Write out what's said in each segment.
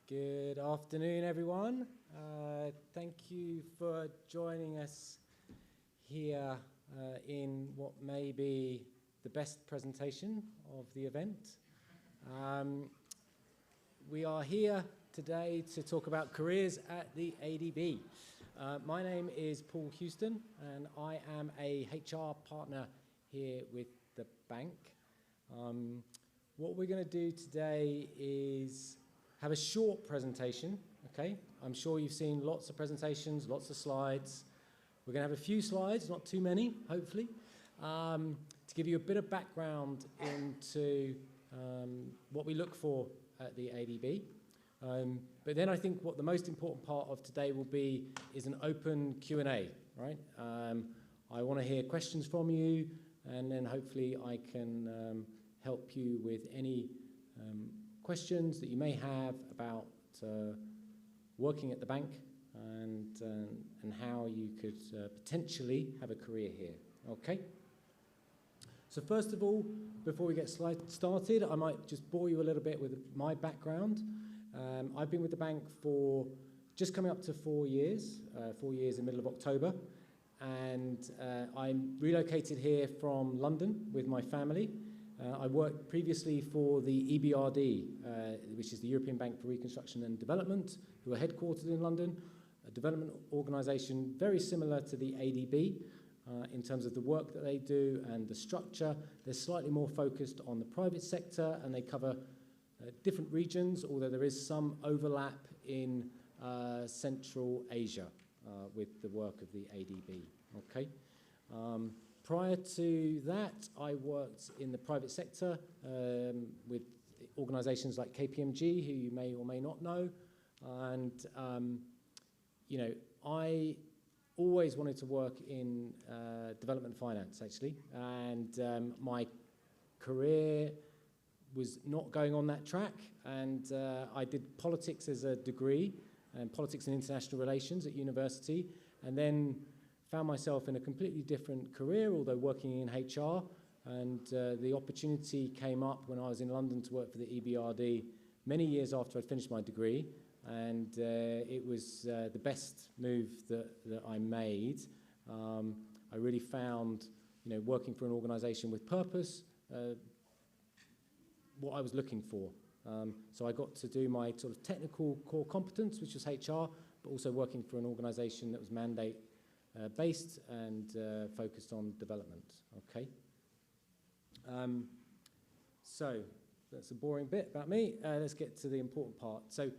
Good afternoon, everyone. Thank you for joining us here in what may be the best presentation of the event. We are here today to talk about careers at the ADB. My name is Paul Houston, and I am a HR partner here with the bank. What we're going to do today is have a short presentation, okay? I'm sure you've seen lots of presentations, lots of slides. We're going to have a few slides, not too many, hopefully, to give you a bit of background into what we look for at the ADB. But then I think what the most important part of today will be is an open Q&A, right? I want to hear questions from you, and then hopefully I can help you with any questions that you may have about working at the bank and how you could potentially have a career here, okay? So first of all, before we get started, I might just bore you a little bit with my background. I've been with the bank for just coming up to 4 years, 4 years in the middle of October, and I relocated here from London with my family. I worked previously for the EBRD, which is the European Bank for Reconstruction and Development, who are headquartered in London, a development organisation very similar to the ADB in terms of the work that they do and the structure. They're slightly more focused on the private sector, and they cover different regions, although there is some overlap in Central Asia with the work of the ADB, okay? Prior to that, I worked in the private sector with organisations like KPMG, who you may or may not know. And, you know, I always wanted to work in development finance, actually. And my career was not going on that track. And I did politics as a degree, and politics and international relations at university. And then found myself in a completely different career, although working in HR, and the opportunity came up when I was in London to work for the EBRD many years after I'd finished my degree, and it was the best move that I made. I really found, you know, working for an organisation with purpose, what I was looking for. So I got to do my sort of technical core competence, which was HR, but also working for an organisation that was mandate based and focused on development, okay? So that's a boring bit about me. Let's get to the important part. So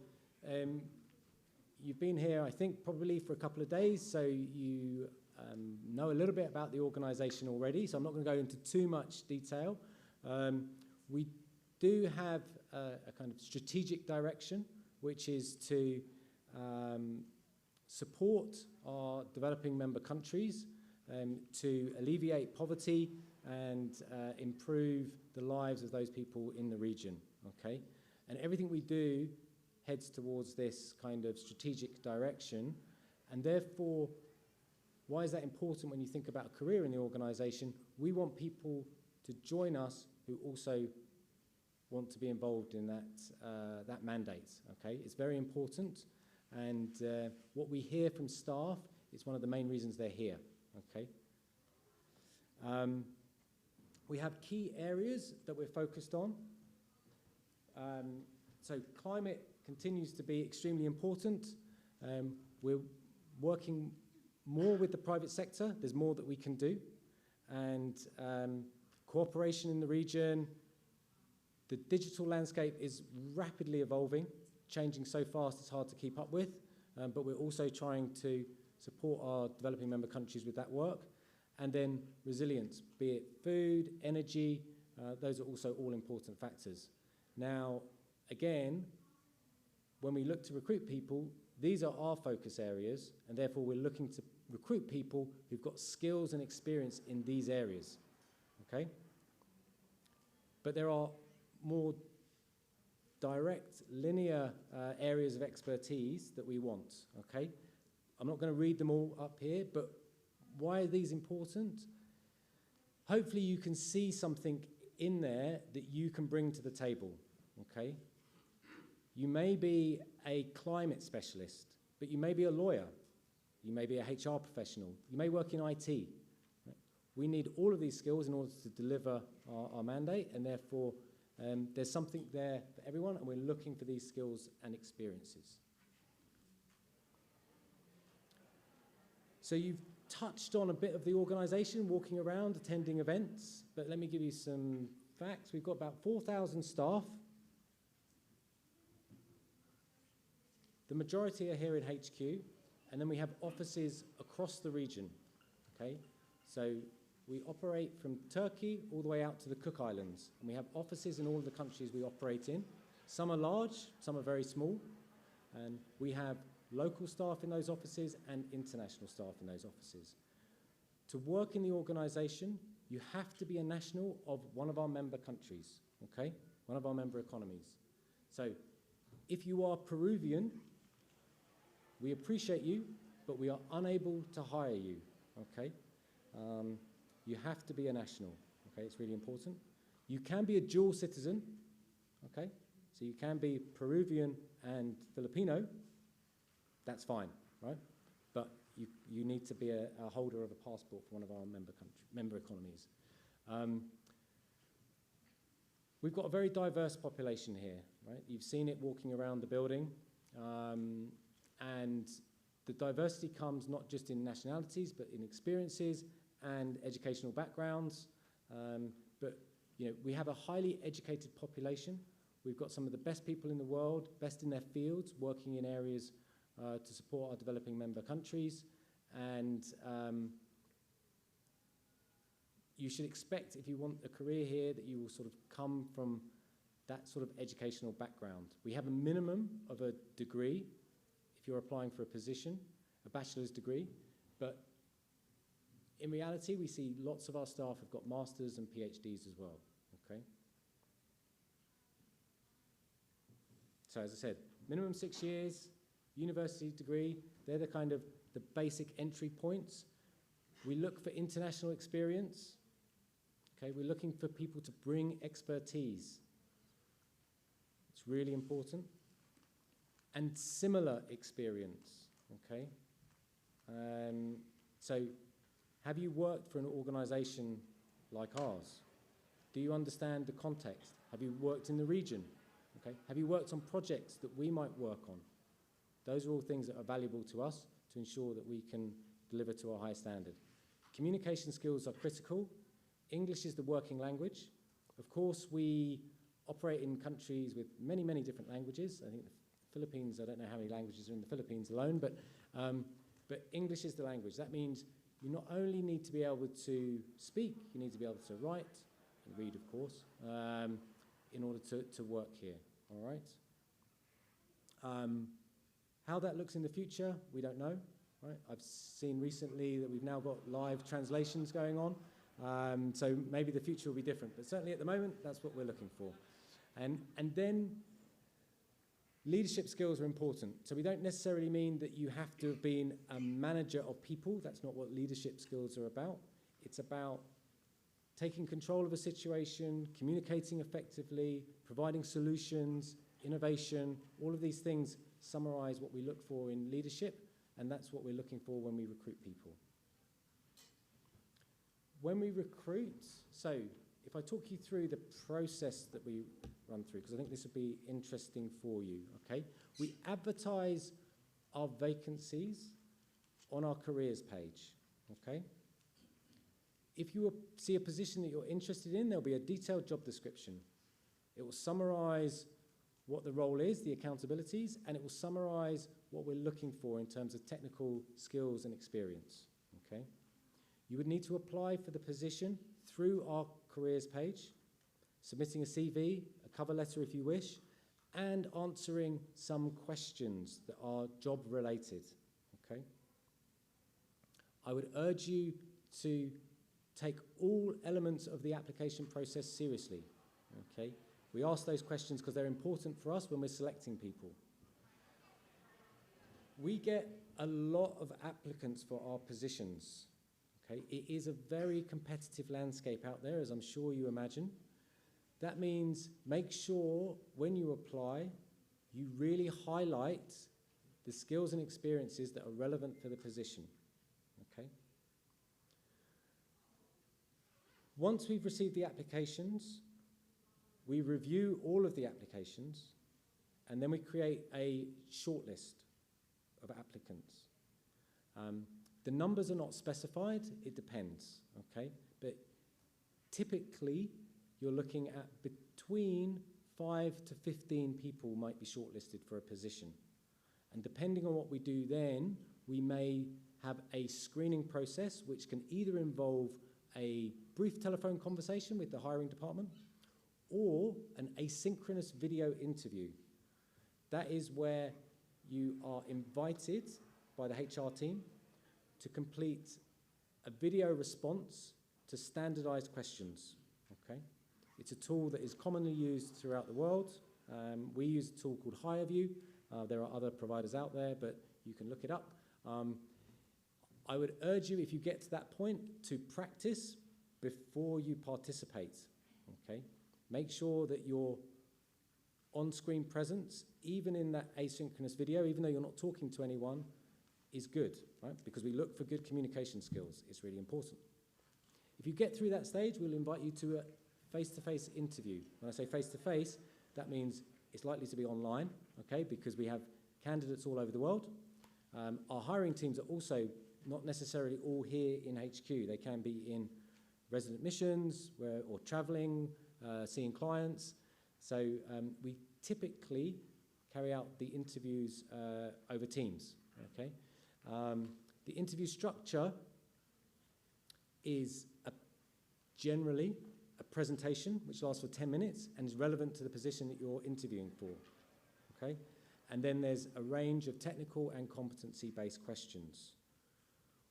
you've been here, I think, probably for a couple of days, so you know a little bit about the organisation already, so I'm not going to go into too much detail. We do have a kind of strategic direction, which is to support our developing member countries to alleviate poverty and improve the lives of those people in the region, okay? And everything we do heads towards this kind of strategic direction, and therefore, why is that important when you think about a career in the organisation? We want people to join us who also want to be involved in that mandate, okay? It's very important. And what we hear from staff is one of the main reasons they're here, okay? We have key areas that we're focused on. So climate continues to be extremely important. We're working more with the private sector. There's more that we can do. And cooperation in the region. The digital landscape is rapidly evolving, changing so fast it's hard to keep up with, but we're also trying to support our developing member countries with that work. And then resilience, be it food, energy, those are also all important factors. Now, again, when we look to recruit people, these are our focus areas, and therefore we're looking to recruit people who've got skills and experience in these areas, okay? But there are more direct, linear areas of expertise that we want, okay? I'm not going to read them all up here, but why are these important? Hopefully you can see something in there that you can bring to the table, okay? You may be a climate specialist, but you may be a lawyer. You may be a HR professional. You may work in IT. Right? We need all of these skills in order to deliver our mandate, and therefore there's something there for everyone, and we're looking for these skills and experiences. So you've touched on a bit of the organisation, walking around, attending events, but let me give you some facts. We've got about 4,000 staff. The majority are here in HQ, and then we have offices across the region, okay? So we operate from Turkey all the way out to the Cook Islands, and we have offices in all of the countries we operate in. Some are large, some are very small, and we have local staff in those offices and international staff in those offices. To work in the organisation, you have to be a national of one of our member countries, okay? One of our member economies. So if you are Peruvian, we appreciate you, but we are unable to hire you, okay? You have to be a national, okay? It's really important. You can be a dual citizen, okay? So you can be Peruvian and Filipino. That's fine, right? But you need to be a holder of a passport for one of our member economies. We've got a very diverse population here, right? You've seen it walking around the building. And the diversity comes not just in nationalities, but in experiences and educational backgrounds. But you know, we have a highly educated population. We've got some of the best people in the world, best in their fields, working in areas to support our developing member countries. And you should expect, if you want a career here, that you will sort of come from that sort of educational background. We have a minimum of a degree if you're applying for a position, a bachelor's degree, but in reality, we see lots of our staff have got masters and PhDs as well, okay? So as I said, minimum 6 years, university degree, they're the kind of the basic entry points. We look for international experience, okay? We're looking for people to bring expertise. It's really important. And similar experience, okay? So have you worked for an organisation like ours? Do you understand the context? Have you worked in the region? Okay? Have you worked on projects that we might work on? Those are all things that are valuable to us to ensure that we can deliver to a high standard. Communication skills are critical. English is the working language. Of course, we operate in countries with many, many different languages. I think the Philippines, I don't know how many languages are in the Philippines alone, but English is the language. That means you not only need to be able to speak, you need to be able to write and read, of course, in order to work here, all right? How that looks in the future, we don't know, right? I've seen recently that we've now got live translations going on, so maybe the future will be different, but certainly at the moment, that's what we're looking for. And then leadership skills are important. So we don't necessarily mean that you have to have been a manager of people. That's not what leadership skills are about. It's about taking control of a situation, communicating effectively, providing solutions, innovation. All of these things summarize what we look for in leadership, and that's what we're looking for when we recruit people. When we recruit, so if I talk you through the process that we run through, because I think this would be interesting for you, okay? We advertise our vacancies on our careers page, okay? If you see a position that you're interested in, there'll be a detailed job description. It will summarize what the role is, the accountabilities, and it will summarize what we're looking for in terms of technical skills and experience, okay? You would need to apply for the position through our careers page, submitting a CV, a cover letter if you wish, and answering some questions that are job related, okay? I would urge you to take all elements of the application process seriously, okay? We ask those questions because they're important for us when we're selecting people. We get a lot of applicants for our positions, okay? It is a very competitive landscape out there, as I'm sure you imagine. That means make sure when you apply you really highlight the skills and experiences that are relevant for the position, okay? Once we've received the applications, we review all of the applications, and then we create a shortlist of applicants. The numbers are not specified, it depends, okay? But typically, you're looking at between 5 to 15 people might be shortlisted for a position. And depending on what we do then, we may have a screening process which can either involve a brief telephone conversation with the hiring department or an asynchronous video interview. That is where you are invited by the HR team to complete a video response to standardized questions, okay? It's a tool that is commonly used throughout the world. We use a tool called HireView. There are other providers out there, but you can look it up. I would urge you, if you get to that point, to practice before you participate, okay? Make sure that your on-screen presence, even in that asynchronous video, even though you're not talking to anyone, is good, right? Because we look for good communication skills. It's really important. If you get through that stage, we'll invite you to a face-to-face interview. When I say face-to-face, that means it's likely to be online, okay, because we have candidates all over the world. Our hiring teams are also not necessarily all here in HQ. They can be in resident missions or traveling, seeing clients. So we typically carry out the interviews over Teams, okay? The interview structure is generally a presentation which lasts for 10 minutes and is relevant to the position that you're interviewing for, okay? And then there's a range of technical and competency-based questions.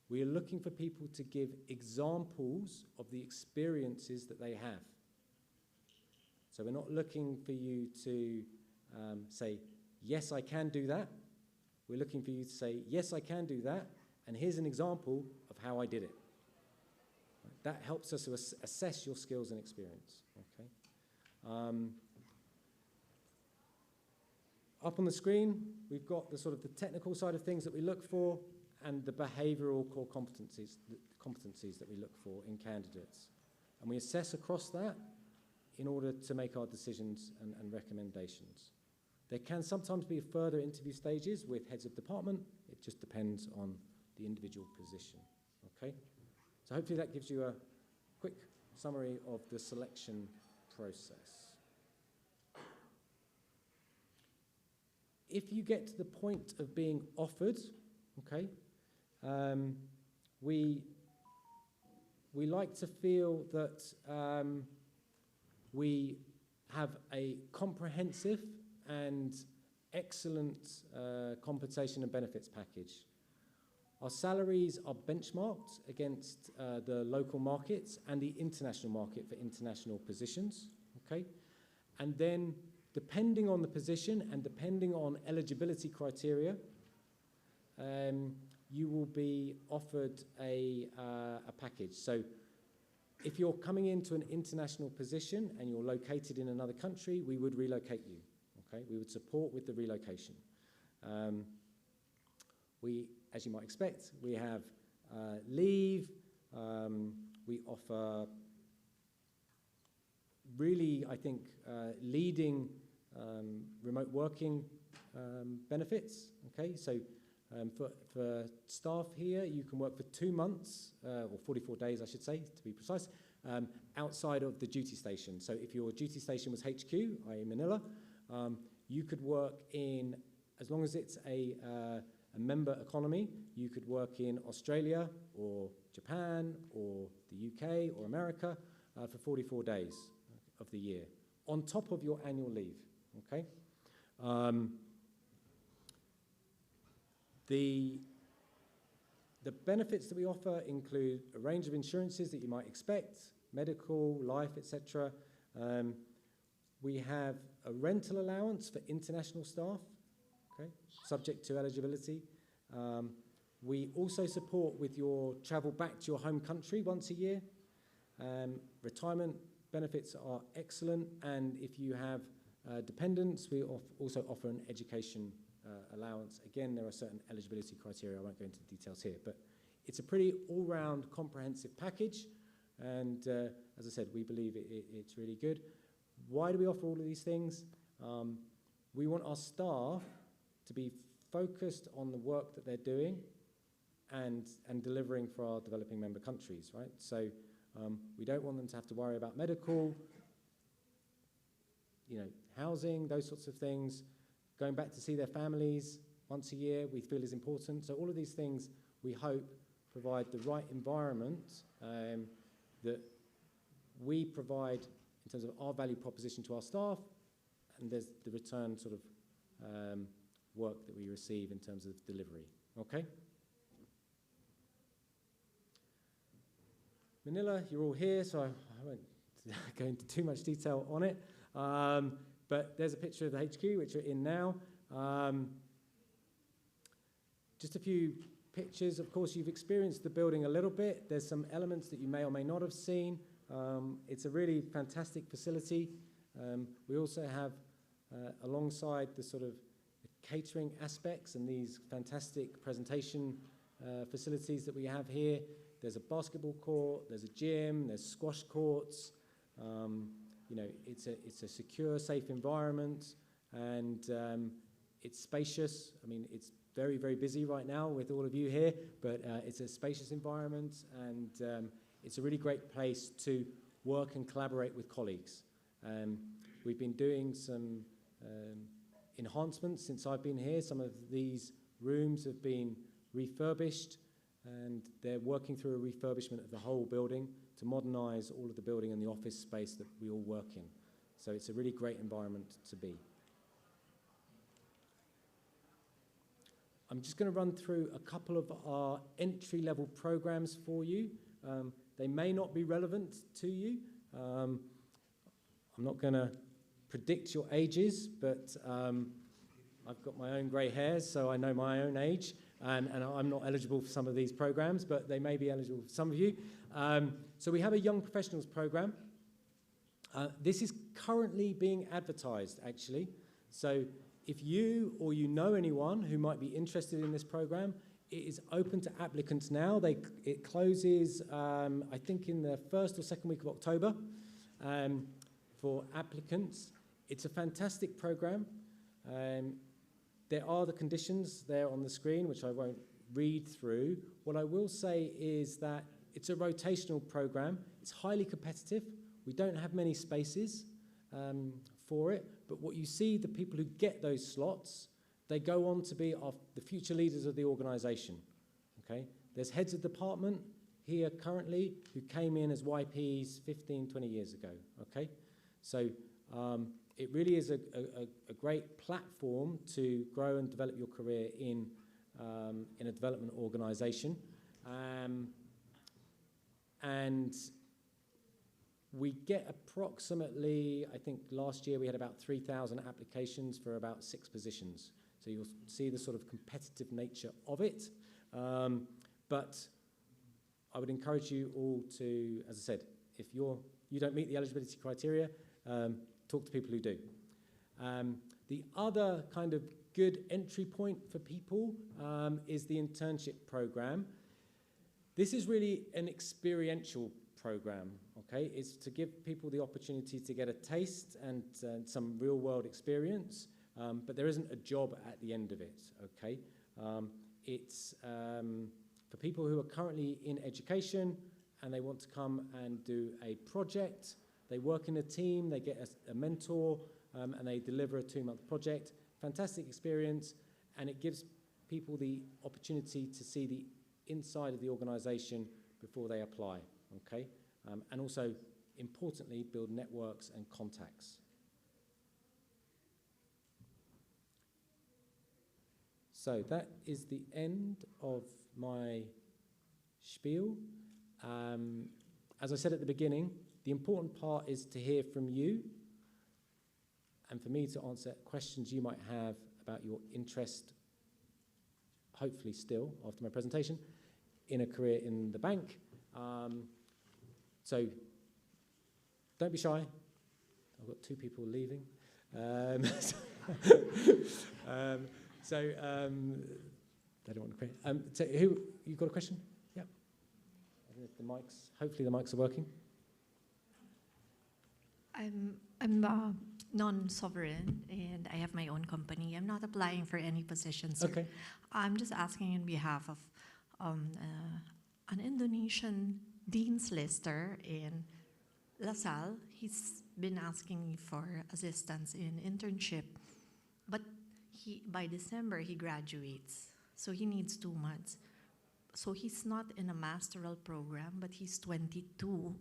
We are looking for people to give examples of the experiences that they have. So we're not looking for you to say, yes, I can do that. We're looking for you to say, yes, I can do that, and here's an example of how I did it. That helps us to assess your skills and experience, okay? Up on the screen, we've got the sort of the technical side of things that we look for and the behavioral core competencies that we look for in candidates. And we assess across that in order to make our decisions and recommendations. There can sometimes be further interview stages with heads of department. It just depends on the individual position, okay? So hopefully that gives you a quick summary of the selection process. If you get to the point of being offered, okay, we like to feel that we have a comprehensive and excellent compensation and benefits package. Our salaries are benchmarked against the local markets and the international market for international positions, okay? And then, depending on the position and depending on eligibility criteria, you will be offered a package. So if you're coming into an international position and you're located in another country, we would relocate you, okay? We would support with the relocation. As you might expect, we have leave, we offer really, I think, leading remote working benefits, okay? So for staff here, you can work for 2 months, or 44 days, I should say, to be precise, outside of the duty station. So if your duty station was HQ, i.e. Manila, you could work in, as long as it's a member economy, you could work in Australia or Japan or the UK or America for 44 days of the year, on top of your annual leave, okay? The benefits that we offer include a range of insurances that you might expect, medical, life, etc. We have a rental allowance for international staff, okay, subject to eligibility. We also support with your travel back to your home country once a year. Retirement benefits are excellent, and if you have dependents, we also offer an education allowance. Again, there are certain eligibility criteria. I won't go into the details here, but it's a pretty all-round comprehensive package. And as I said, we believe it's really good. Why do we offer all of these things? We want our staff to be focused on the work that they're doing and delivering for our developing member countries, right? So we don't want them to have to worry about medical, housing, those sorts of things. Going back to see their families once a year, we feel is important. So all of these things, we hope, provide the right environment that we provide in terms of our value proposition to our staff, and there's the return sort of work that we receive in terms of delivery. Okay? Manila, you're all here, so I won't go into too much detail on it. But there's a picture of the HQ, which we're in now. Just a few pictures. Of course, you've experienced the building a little bit. There's some elements that you may or may not have seen. It's a really fantastic facility. We also have, alongside the sort of catering aspects and these fantastic presentation facilities that we have here, there's a basketball court, there's a gym, there's squash courts. It's a secure, safe environment, and it's spacious. I mean, it's very, very busy right now with all of you here, but it's a spacious environment, and it's a really great place to work and collaborate with colleagues. We've been doing some enhancements since I've been here. Some of these rooms have been refurbished, and they're working through a refurbishment of the whole building to modernise all of the building and the office space that we all work in. So it's a really great environment to be. I'm just going to run through a couple of our entry-level programs for you. They may not be relevant to you. I'm not going to predict your ages, but I've got my own grey hairs, so I know my own age, and I'm not eligible for some of these programs, but they may be eligible for some of you. So we have a young professionals program. This is currently being advertised, actually. So if you or you know anyone who might be interested in this program, it is open to applicants now. It closes, I think, in the first or second week of October for applicants. It's a fantastic program. There are the conditions there on the screen, which I won't read through. What I will say is that it's a rotational program. It's highly competitive. We don't have many spaces for it, but what you see, the people who get those slots, they go on to be the future leaders of the organisation. Okay? There's heads of department here currently who came in as YPs 15, 20 years ago. Okay? So it really is a great platform to grow and develop your career in a development organisation. And we get approximately, I think last year we had about 3,000 applications for about 6 positions. So you'll see the sort of competitive nature of it. But I would encourage you all to, as I said, if you don't meet the eligibility criteria, talk to people who do. The other kind of good entry point for people is the internship program. This is really an experiential program, okay? It's to give people the opportunity to get a taste and some real-world experience, but there isn't a job at the end of it, okay? It's for people who are currently in education and they want to come and do a project. They work in a team, they get a mentor, and they deliver a 2-month project. Fantastic experience, and it gives people the opportunity to see the inside of the organisation before they apply, okay? And also, importantly, build networks and contacts. So that is the end of my spiel. As I said at the beginning, the important part is to hear from you and for me to answer questions you might have about your interest, hopefully still after my presentation, in a career in the bank. So don't be shy. I've got 2 people leaving. They don't want to create. So who, you got a question? Yeah. I don't know if the mics, hopefully the mics are working. I'm non-sovereign and I have my own company. I'm not applying for any positions here. Okay. I'm just asking on behalf of an Indonesian Dean's Lister in LaSalle. He's been asking me for assistance in internship, but by December he graduates, so he needs 2 months. So he's not in a masteral program, but he's 22,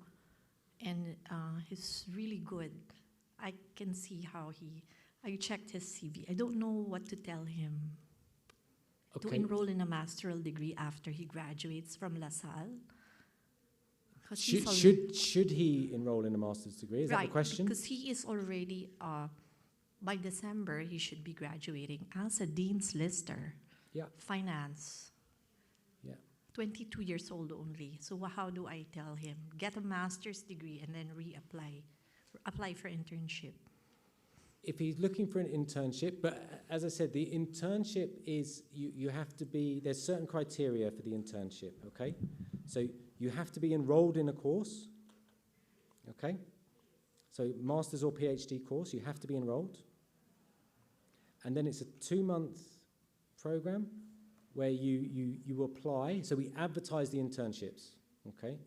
and he's really good. I can see how I checked his CV. I don't know what to tell him. Okay. To enroll in a masteral degree after he graduates from LaSalle. Should he enroll in a master's degree? Is that the question? Because he is already, by December, he should be graduating as a Dean's Lister. Yeah. Finance. Yeah. 22 years old only. So how do I tell him? Get a master's degree and then apply for internship. If he's looking for an internship, but as I said, the internship is, you have to be, there's certain criteria for the internship, okay? So you have to be enrolled in a course, okay? So master's or PhD course, you have to be enrolled. And then it's a 2-month program where you apply. So we advertise the internships, okay?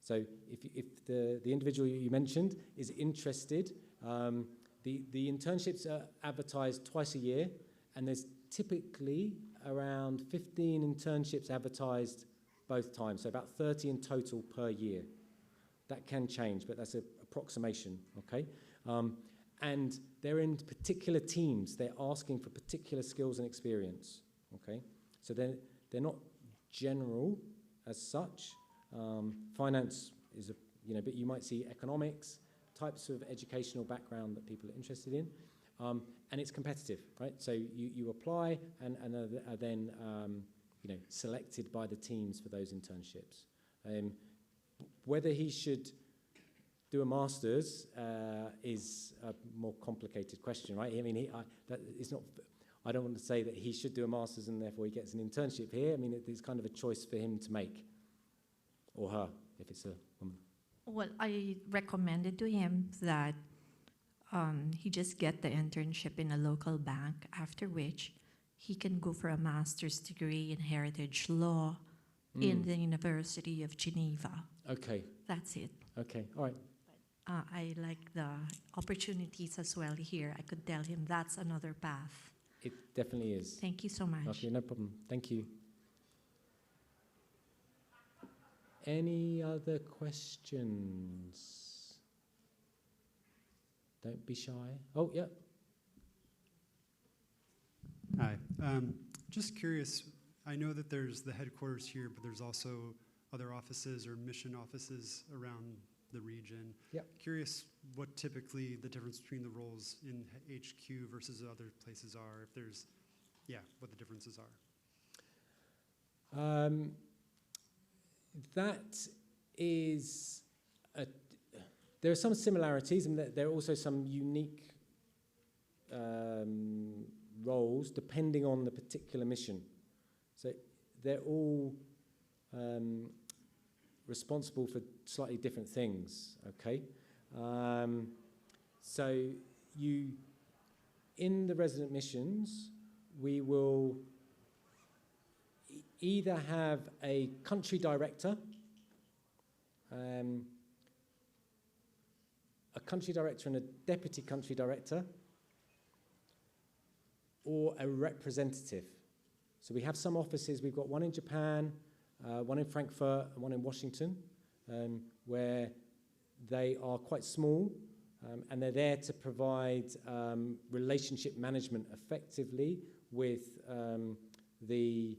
So if the individual you mentioned is interested, the internships are advertised twice a year, and there's typically around 15 internships advertised both times, so about 30 in total per year. That can change, but that's an approximation, okay? And they're in particular teams. They're asking for particular skills and experience, okay? So they're not general as such. Finance is, but you might see economics, types of educational background that people are interested in, and it's competitive, right? So you apply and are then selected by the teams for those internships. Whether he should do a master's is a more complicated question, right? I mean, it's not. I don't want to say that he should do a master's and therefore he gets an internship here. I mean, it's kind of a choice for him to make, or her, if it's a woman. Well, I recommended to him that he just get the internship in a local bank, after which he can go for a master's degree in heritage law in the University of Geneva. Okay. That's it. Okay, all right. I like the opportunities as well here. I could tell him that's another path. It definitely is. Thank you so much. Okay, no problem. Thank you. Any other questions? Don't be shy. Oh, yeah. Hi. Just curious, I know that there's the headquarters here, but there's also other offices or mission offices around the region. Yep. Curious what typically the difference between the roles in HQ versus other places are, if there's, what the differences are. That is, there are some similarities, and there are also some unique roles depending on the particular mission. So they're all responsible for slightly different things, okay? So in the resident missions, we will either have a country director, and a deputy country director, or a representative. So we have some offices. We've got one in Japan, one in Frankfurt, and one in Washington, where they are quite small, and they're there to provide relationship management effectively with the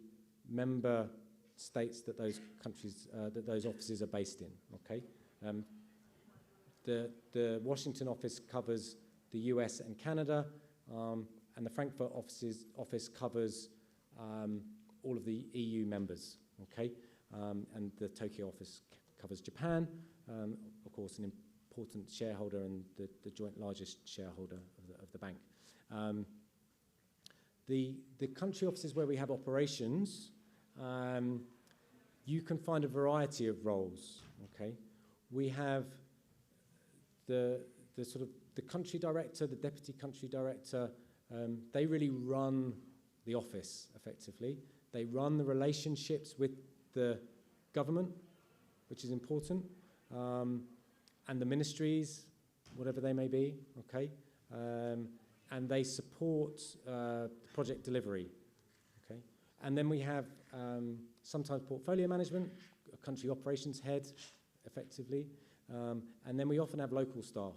member states that those countries, that those offices are based in, okay? The Washington office covers the US and Canada, and the Frankfurt office covers all of the EU members, okay? And the Tokyo office covers Japan, of course, an important shareholder and the joint largest shareholder of the bank. The country offices where we have operations, you can find a variety of roles, okay? We have the sort of the country director, the deputy country director, they really run the office effectively. They run the relationships with the government, which is important, and the ministries, whatever they may be, okay? And they support project delivery, okay? And then we have sometimes portfolio management, a country operations head, effectively, and then we often have local staff.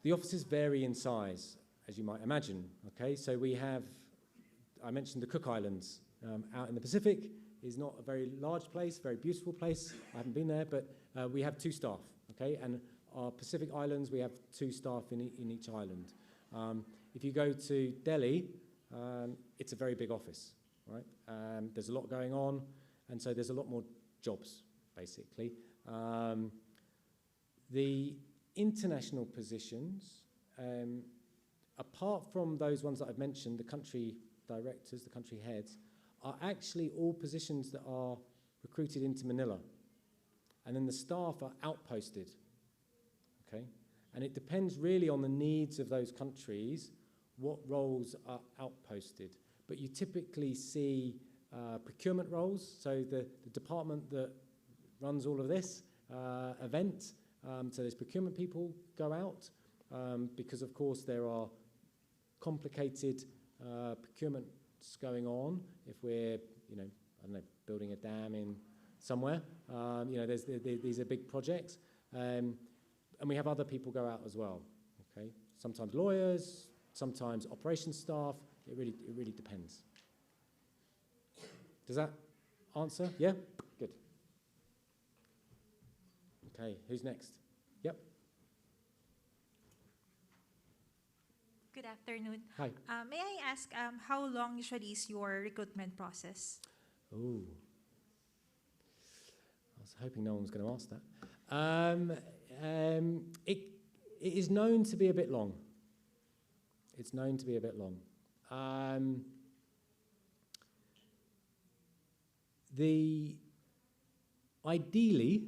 The offices vary in size, as you might imagine, okay? So we have, I mentioned the Cook Islands out in the Pacific, is not a very large place, very beautiful place. I haven't been there, but we have 2 staff, okay? And our Pacific Islands, we have 2 staff in each island. If you go to Delhi, it's a very big office, right? There's a lot going on, and so there's a lot more jobs, basically. The international positions, apart from those ones that I've mentioned, the country directors, the country heads, are actually all positions that are recruited into Manila. And then the staff are outposted, okay? And it depends really on the needs of those countries, what roles are outposted. But you typically see procurement roles, so the department that runs all of this event, so there's procurement people go out, because of course there are complicated procurements going on. If we're, you know, I don't know, building a dam in somewhere, you know, these are big projects, and we have other people go out as well. Okay, sometimes lawyers, sometimes operations staff. It really depends. Does that answer? Yeah, good. Okay, who's next? Yep. Good afternoon. Hi. May I ask how long usually is your recruitment process? Oh, I was hoping no one was going to ask that. It is known to be a bit long. It's known to be a bit long. Ideally,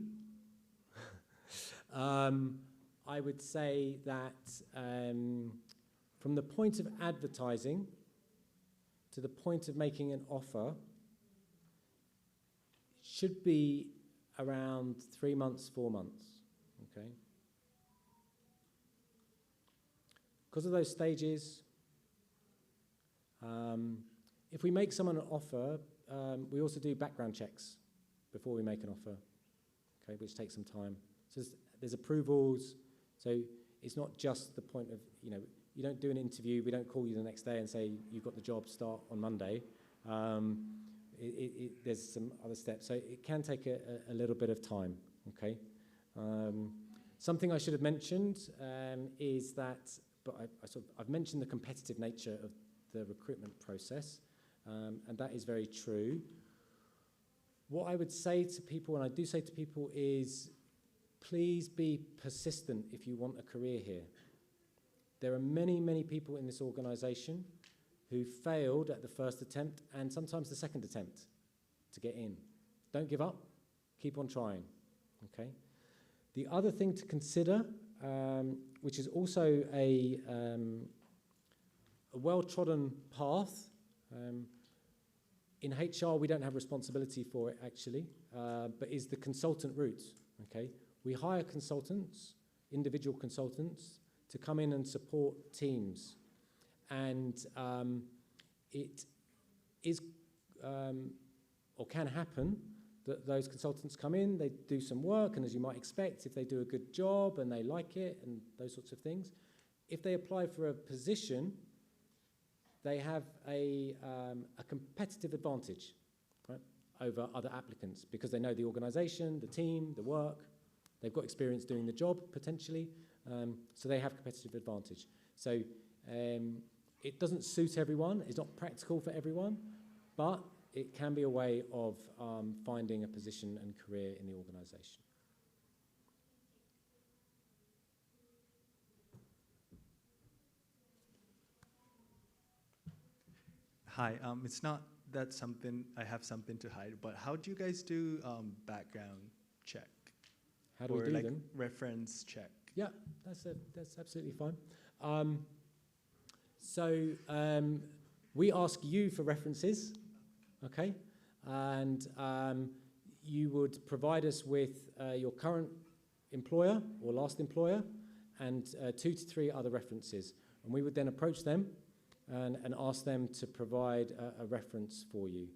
I would say that from the point of advertising to the point of making an offer should be around 3 months, 4 months, okay? Because of those stages, if we make someone an offer, we also do background checks before we make an offer, okay, which takes some time. So there's approvals, so it's not just the point of, you know, you don't do an interview, we don't call you the next day and say, you've got the job, start on Monday. There's some other steps, so it can take a little bit of time, okay? Something I should have mentioned is that, but I've mentioned the competitive nature of the recruitment process, and that is very true. What I would say to people, and I do say to people, is please be persistent if you want a career here. There are many, many people in this organisation who failed at the first attempt and sometimes the second attempt to get in. Don't give up. Keep on trying, okay? The other thing to consider, which is also a well-trodden path, in HR we don't have responsibility for it actually, but is the consultant route, okay? We hire consultants, individual consultants, to come in and support teams. And it is, or can happen, that those consultants come in, they do some work, and as you might expect, if they do a good job and they like it and those sorts of things, if they apply for a position, they have a competitive advantage, right, over other applicants because they know the organisation, the team, the work, they've got experience doing the job potentially, so they have competitive advantage. So it doesn't suit everyone, it's not practical for everyone, but it can be a way of finding a position and career in the organisation. Hi, it's not that something I have something to hide, but how do you guys do background check? How do we or do like them? reference check? Yeah, that's absolutely fine. We ask you for references, okay? And you would provide us with your current employer or last employer and 2 to 3 other references. And we would then approach them and ask them to provide a reference for you,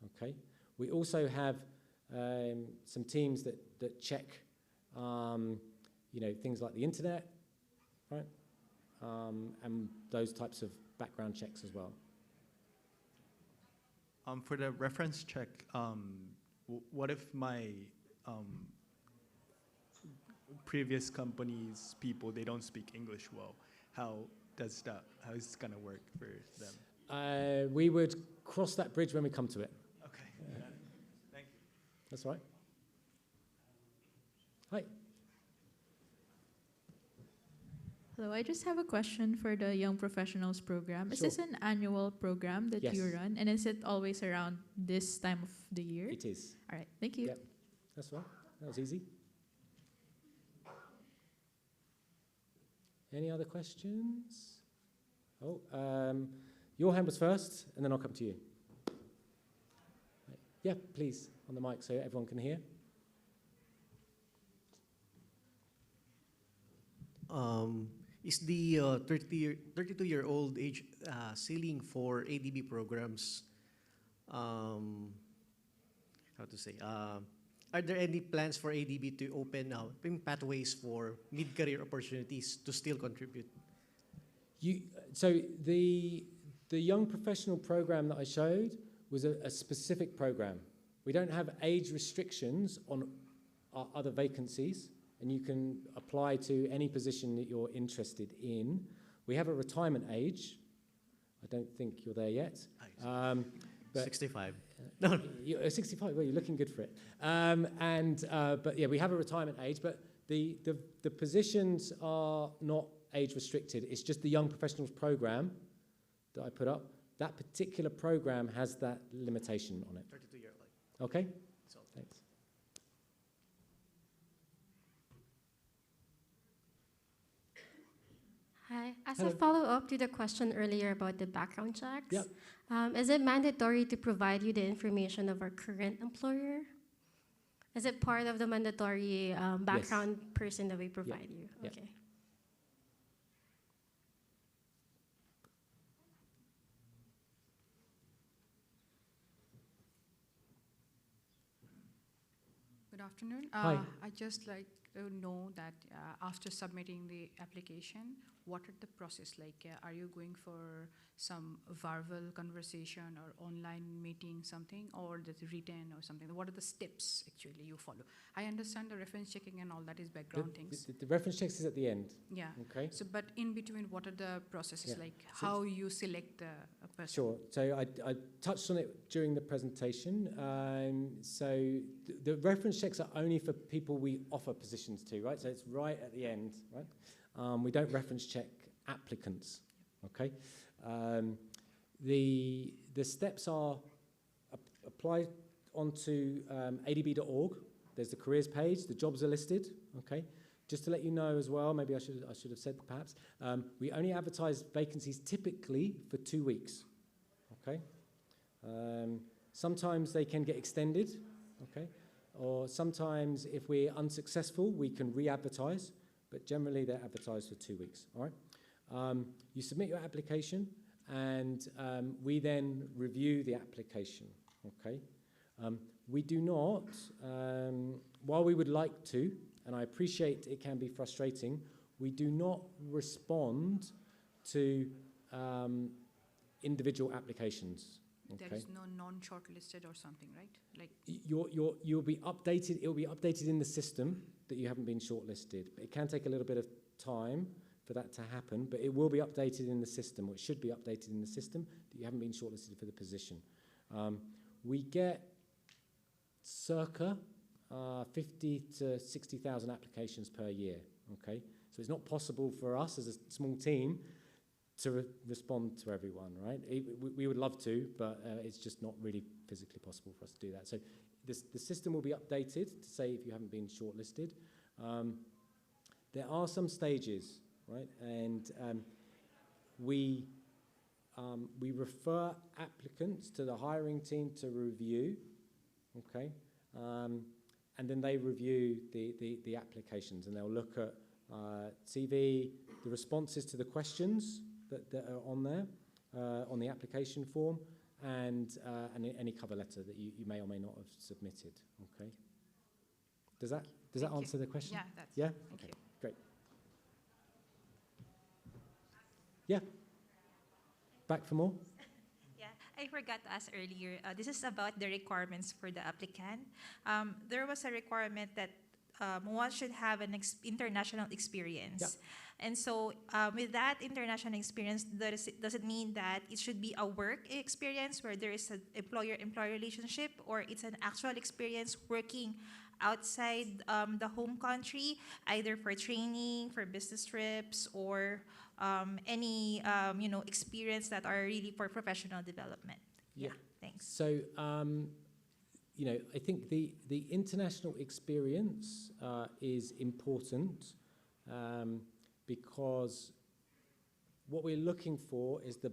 okay? We also have some teams that check things like the internet, right? And those types of background checks as well. For the reference check, what if my previous company's people, they don't speak English well? How is it gonna work for them? We would cross that bridge when we come to it. Okay, thank you. That's right. Hi. Hello, I just have a question for the Young Professionals program. Is Sure. this an annual program that Yes. you run? And is it always around this time of the year? It is. All right, thank you. Yep. That's right. That was easy. Any other questions? Oh, your hand was first, and then I'll come to you. Yeah, please, on the mic so everyone can hear. Is the 32-year-old age ceiling for ADB programs, how to say, are there any plans for ADB to open pathways for mid-career opportunities to still contribute? So the young professional program that I showed was a specific program. We don't have age restrictions on our other vacancies, and you can apply to any position that you're interested in. We have a retirement age. I don't think you're there yet. But 65. You're 65. Well, you're looking good for it. But yeah, we have a retirement age. But the positions are not age restricted. It's just the young professionals program that I put up. That particular program has that limitation on it. 32-year-old. Okay. So. Thanks. Hi. As Hello. a follow-up to the question earlier about the background checks, Yep. Is it mandatory to provide you the information of our current employer? Is it part of the mandatory background person that we provide you? Yep. Okay. Good afternoon. Hi. I just like to know that after submitting the application, what are the process like? Are you going for some verbal conversation or online meeting, something, or the written or something? What are the steps actually you follow? I understand the reference checking and all that is background things. The reference checks is at the end. Yeah. Okay. So, but in between, what are the processes Yeah. like? So How you select the person? Sure. So I touched on it during the presentation. So the reference checks are only for people we offer positions to, right? So it's right at the end, right? We don't reference check applicants, okay? The steps are apply onto adb.org. There's the careers page. The jobs are listed, okay? Just to let you know as well, maybe I should have said perhaps, we only advertise vacancies typically for 2 weeks, okay? Sometimes they can get extended, okay? Or sometimes if we're unsuccessful, we can re-advertise, but generally they're advertised for 2 weeks, all right? You submit your application and we then review the application, okay? We do not, while we would like to, and I appreciate it can be frustrating, we do not respond to individual applications. Okay. There is no non-shortlisted or something, right? Like You'll be updated. It will be updated in the system that you haven't been shortlisted. But it can take a little bit of time for that to happen. But it will be updated in the system, or it should be updated in the system that you haven't been shortlisted for the position. We get circa 50 to 60,000 applications per year. Okay, so it's not possible for us as a small team to respond to everyone, right? We would love to, but it's just not really physically possible for us to do that. So the system will be updated to say if you haven't been shortlisted. There are some stages, right? And we refer applicants to the hiring team to review, okay? And then they review the applications, and they'll look at CV, the responses to the questions that are on there, on the application form, and any cover letter that you may or may not have submitted, okay? Does that answer the question? Yeah, that's Yeah? Thank you. Great. Yeah. Back for more? Yeah, I forgot to ask earlier. This is about the requirements for the applicant. There was a requirement that one should have an international experience. Yeah. And so with that international experience, does it mean that it should be a work experience where there is an employer-employee relationship, or it's an actual experience working outside the home country, either for training, for business trips, or any experience that are really for professional development? Yeah. Thanks. So, I think the international experience is important because what we're looking for is the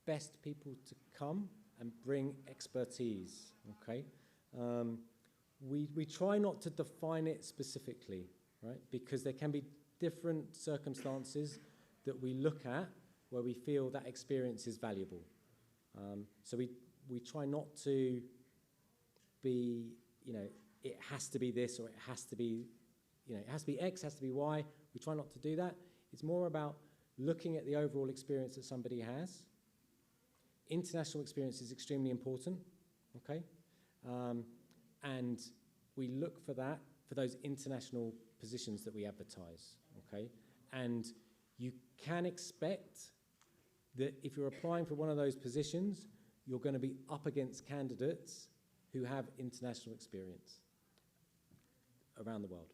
best people to come and bring expertise, okay? We try not to define it specifically, right? Because there can be different circumstances that we look at where we feel that experience is valuable. So we try not to be, it has to be this, or it has to be, it has to be X, has to be Y. We try not to do that. It's more about looking at the overall experience that somebody has. International experience is extremely important, okay? And we look for that, for those international positions that we advertise, okay? And you can expect that if you're applying for one of those positions, you're going to be up against candidates who have international experience around the world.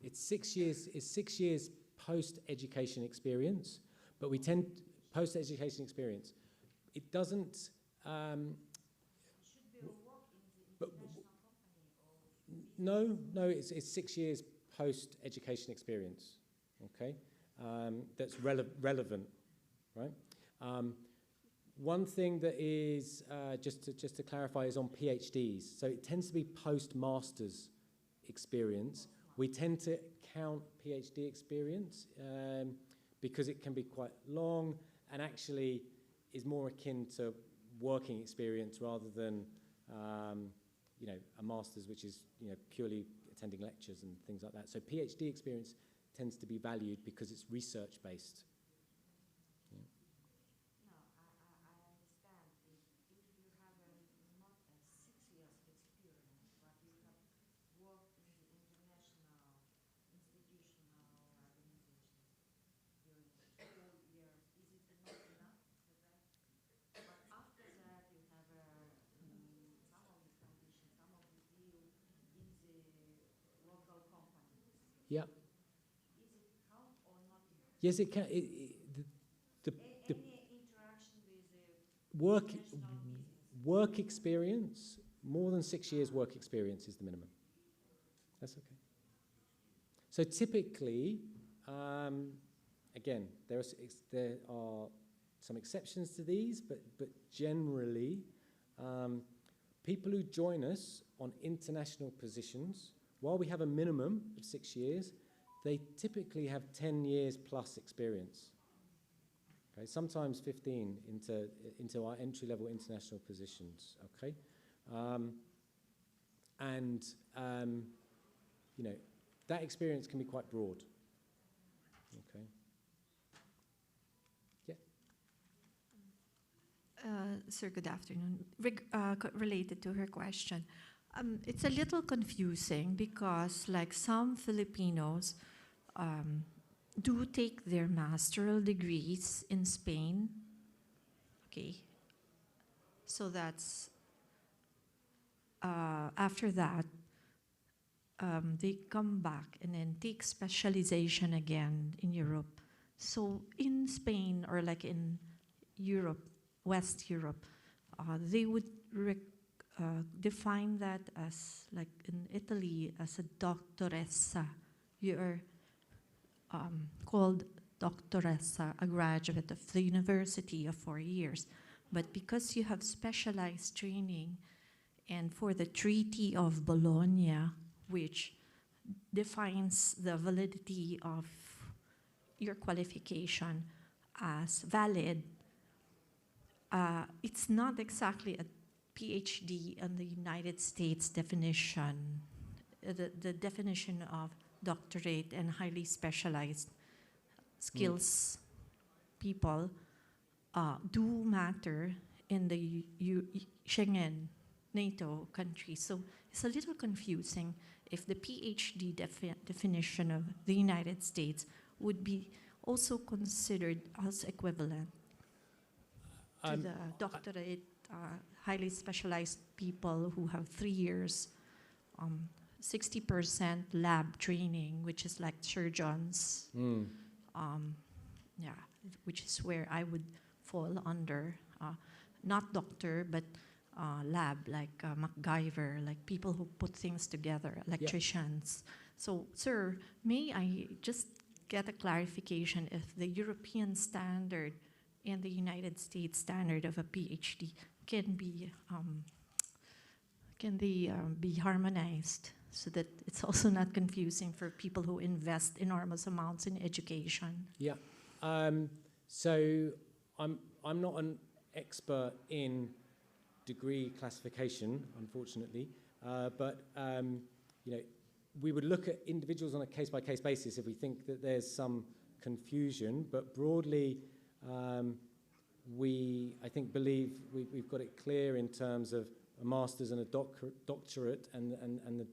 It's 6 years. It's 6 years post-education experience, but we tend post-education experience. It doesn't. Should be a work in the international company, or no. It's 6 years post-education experience. Okay, that's relevant, right? One thing that is just to clarify is on PhDs. So it tends to be post-masters experience. We tend to count PhD experience because it can be quite long and actually is more akin to working experience rather than a master's, which is purely attending lectures and things like that. So PhD experience tends to be valued because it's research based. Yeah. No, I understand. If you have not a 6 years experience, but you have worked in the international institutional organizations during the 4 years, is it not enough for that? But after that, you have some of the conditions, some of the deal in the local companies. Yeah. Is it count or not enough? Yes, it can. Any interaction with work experience, more than 6 years work experience is the minimum. That's okay. So typically, again, there are some exceptions to these, but generally, people who join us on international positions, while we have a minimum of 6 years, they typically have 10 years plus experience. Okay, sometimes 15 into our entry-level international positions. Okay, that experience can be quite broad. Okay. Yeah. Sir, good afternoon. Related to her question, It's a little confusing because, like, some Filipinos do take their master's degrees in Spain. Okay. So that's, after that, they come back and then take specialization again in Europe. So in Spain, or like in Europe, West Europe, they would define that as, like in Italy, as a doctoressa. You are called doctoressa, a graduate of the university of 4 years. But because you have specialized training, and for the Treaty of Bologna, which defines the validity of your qualification as valid, it's not exactly a PhD in the United States definition. The definition of doctorate and highly specialized skills people do matter in the Schengen, NATO countries. So it's a little confusing if the PhD definition of the United States would be also considered as equivalent to the doctorate, highly specialized people who have 3 years, 60% lab training, which is like surgeons. Yeah, which is where I would fall under, not doctor, but lab, like MacGyver, like people who put things together, electricians. Yeah. So, sir, may I just get a clarification if the European standard and the United States standard of a PhD can be harmonized so that it's also not confusing for people who invest enormous amounts in education? Yeah. So I'm not an expert in degree classification, unfortunately, but you know, we would look at individuals on a case-by-case basis if we think that there's some confusion. But broadly, I think believe we've got it clear in terms of a master's and a doctorate and the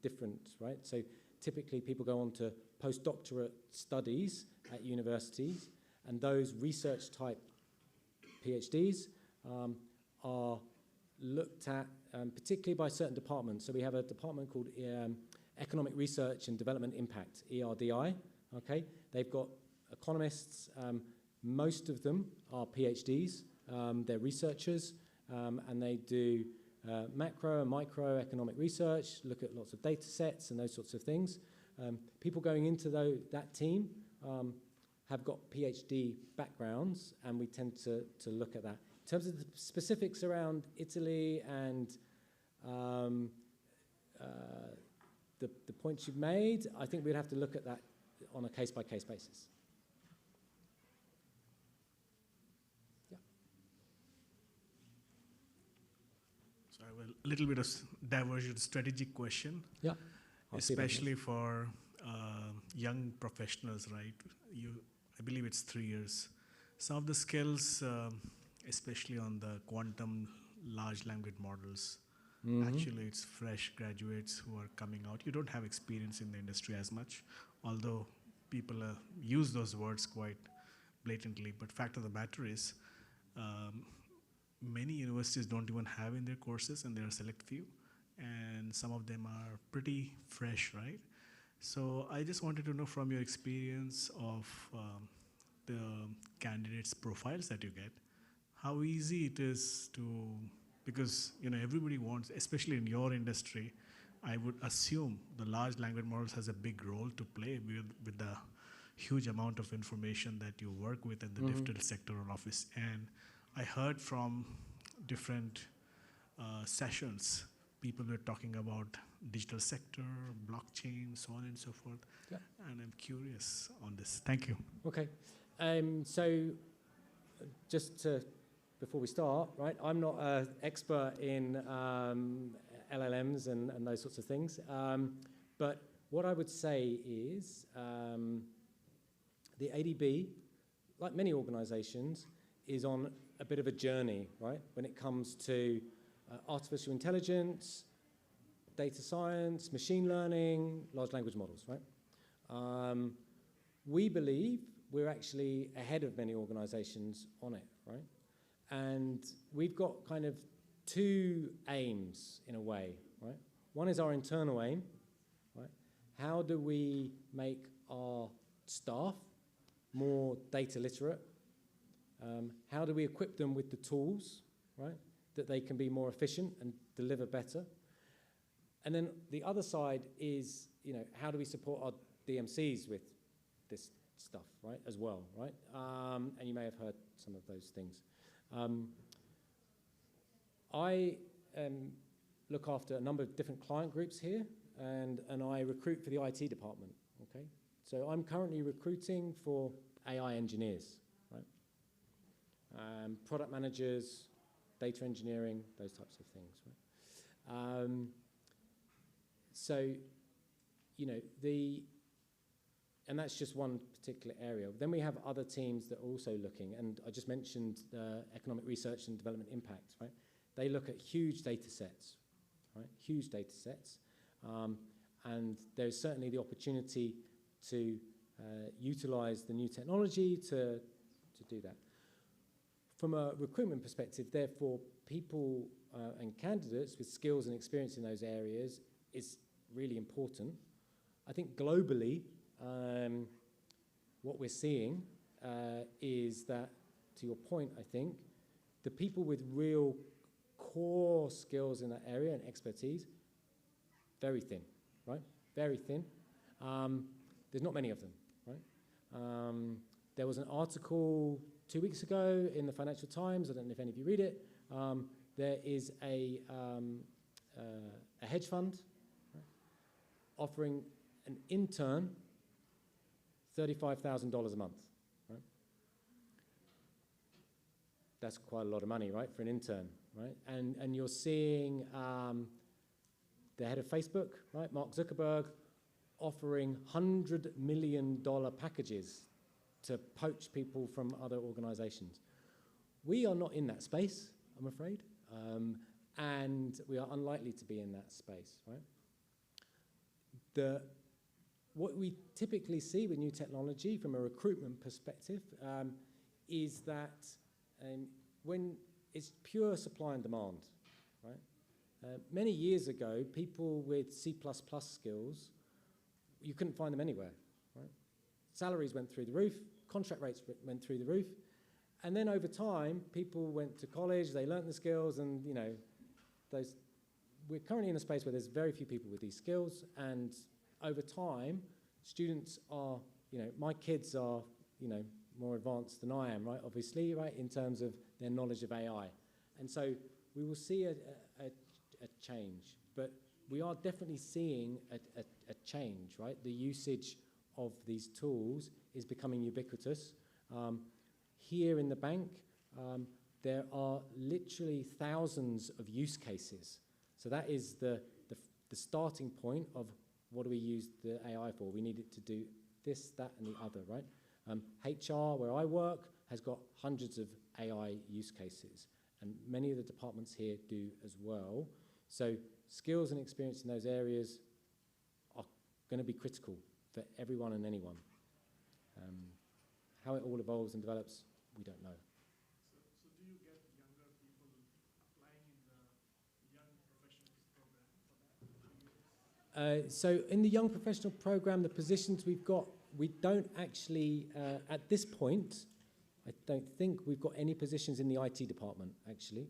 difference, right? So typically people go on to postdoctorate studies at universities, and those research type PhDs are looked at particularly by certain departments. So we have a department called Economic Research and Development Impact, ERDI, okay? They've got economists, most of them are PhDs, they're researchers, and they do macro and micro economic research, look at lots of data sets and those sorts of things. People going into that team have got PhD backgrounds, and we tend to look at that. In terms of the specifics around Italy and the points you've made, I think we'd have to look at that on a case-by-case basis. Yeah. So I have a little bit of divergent strategic question. Yeah. Especially for young professionals, right? I believe it's 3 years. Some of the skills, especially on the quantum large language models, actually it's fresh graduates who are coming out. You don't have experience in the industry as much, although people use those words quite blatantly. But fact of the matter is, many universities don't even have in their courses, and there are a select few, and some of them are pretty fresh, right? So I just wanted to know from your experience of the candidates' profiles that you get, how easy it is to, because everybody wants, especially in your industry, I would assume the large language models has a big role to play with the huge amount of information that you work with in the different sectoral office. And I heard from different sessions, people were talking about digital sector, blockchain, so on and so forth. Yeah. And I'm curious on this. Thank you. Okay. So just to, before we start, right, I'm not an expert in LLMs and those sorts of things. But what I would say is the ADB, like many organizations, is on a bit of a journey, right, when it comes to artificial intelligence, data science, machine learning, large language models, right? We believe we're actually ahead of many organizations on it, right? And we've got kind of two aims in a way, right? One is our internal aim, right? How do we make our staff more data literate? How do we equip them with the tools, right, that they can be more efficient and deliver better? And then the other side is, you know, how do we support our DMCs with this stuff, right, as well, right? And you may have heard some of those things. I look after a number of different client groups here, and I recruit for the IT department, okay? So I'm currently recruiting for AI engineers, right? Product managers, data engineering, those types of things, right? So, you know, and that's just one particular area. Then we have other teams that are also looking, and I just mentioned economic research and development impact, right? They look at huge data sets, right? Huge data sets. And there's certainly the opportunity to utilize the new technology to do that. From a recruitment perspective, therefore, people and candidates with skills and experience in those areas is really important. I think globally, what we're seeing is that, to your point, I think, the people with real core skills in that area and expertise, very thin, right? Very thin. There's not many of them, right? There was an article 2 weeks ago in the Financial Times, I don't know if any of you read it. There is a hedge fund, right, offering an intern $35,000 a month, right? That's quite a lot of money, right, for an intern, right? And you're seeing the head of Facebook, right, Mark Zuckerberg, offering $100 million packages to poach people from other organizations. We are not in that space, I'm afraid, and we are unlikely to be in that space, right? What we typically see with new technology from a recruitment perspective is that when it's pure supply and demand, right? Many years ago, people with C++ skills, you couldn't find them anywhere, right? Salaries went through the roof, contract rates went through the roof, and then over time, people went to college, they learnt the skills, and you know, we're currently in a space where there's very few people with these skills, and over time, students are, you know, my kids are, you know, more advanced than I am, right, obviously, right, in terms of their knowledge of AI. And so we will see a change, but we are definitely seeing a change, right? The usage of these tools is becoming ubiquitous. Here in the bank, there are literally thousands of use cases. So that is the starting point of what do we use the AI for? We need it to do this, that, and the other, right? HR, where I work, has got hundreds of AI use cases, and many of the departments here do as well. So skills and experience in those areas are going to be critical for everyone and anyone. How it all evolves and develops, we don't know. So do you get younger people applying in the young professionals program for that? So in the young professional program, the positions we've got, we don't actually, at this point, I don't think we've got any positions in the IT department, actually,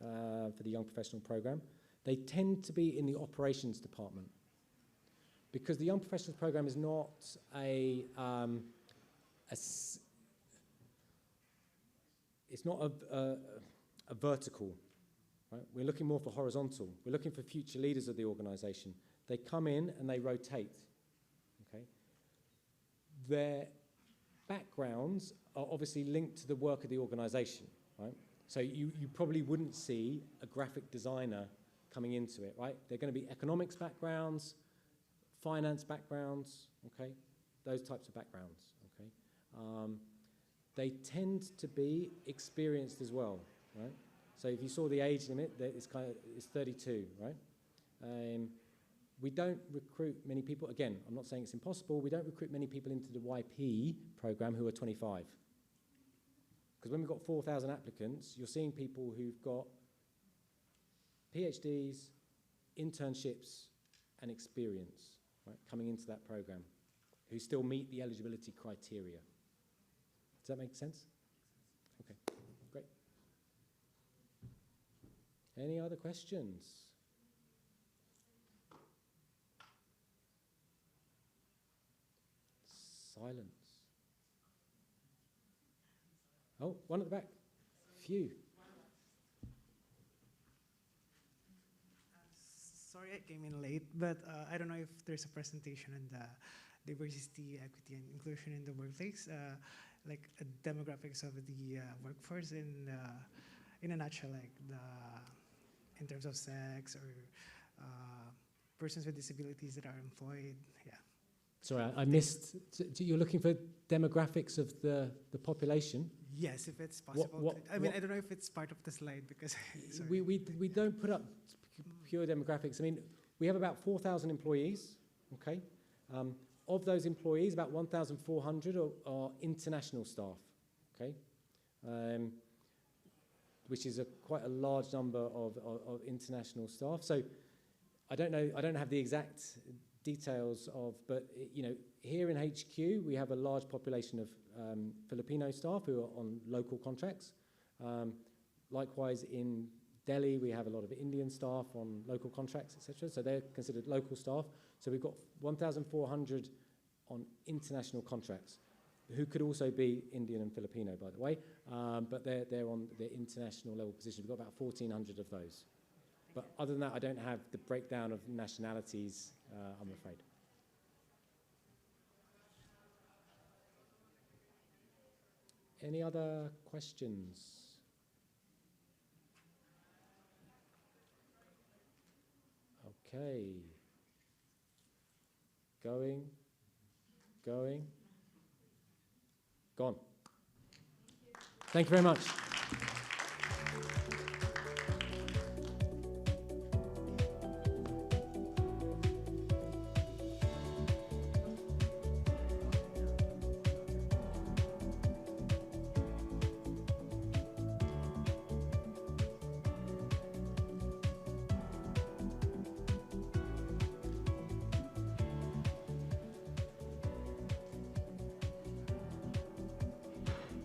for the young professional program. They tend to be in the operations department, because the young professionals program is not it's not a vertical, right? We're looking more for horizontal. We're looking for future leaders of the organization. They come in and they rotate, okay? Their backgrounds are obviously linked to the work of the organization, right? So you probably wouldn't see a graphic designer coming into it, right? They're going to be economics backgrounds, finance backgrounds, okay? Those types of backgrounds, okay? They tend to be experienced as well, right? So if you saw the age limit, it's 32, right? We don't recruit many people. Again, I'm not saying it's impossible. We don't recruit many people into the YP program who are 25. Because when we've got 4,000 applicants, you're seeing people who've got PhDs, internships, and experience, right, coming into that program, who still meet the eligibility criteria. Does that make sense? Okay, great. Any other questions? Silence. Oh, one at the back. Phew. Sorry I came in late, but I don't know if there's a presentation on the diversity, equity, and inclusion in the workplace, like demographics of the workforce in a nutshell, like in terms of sex or persons with disabilities that are employed. Yeah. Sorry, I missed. You're looking for demographics of the population? Yes, if it's possible. I mean, I don't know if it's part of the slide because we don't put up pure demographics. I mean, we have about 4,000 employees. Okay, of those employees, about 1,400 are international staff. Okay, which is quite a large number of international staff. So I don't know. I don't have the exact details of, but you know, here in HQ we have a large population of Filipino staff who are on local contracts. Likewise in Delhi we have a lot of Indian staff on local contracts, etc. So they're considered local staff. So we've got 1,400 on international contracts, who could also be Indian and Filipino, by the way, but they're on the international level position. We've got about 1,400 of those. But other than that, I don't have the breakdown of nationalities, I'm afraid. Any other questions? Okay. Going. Gone. Thank you very much.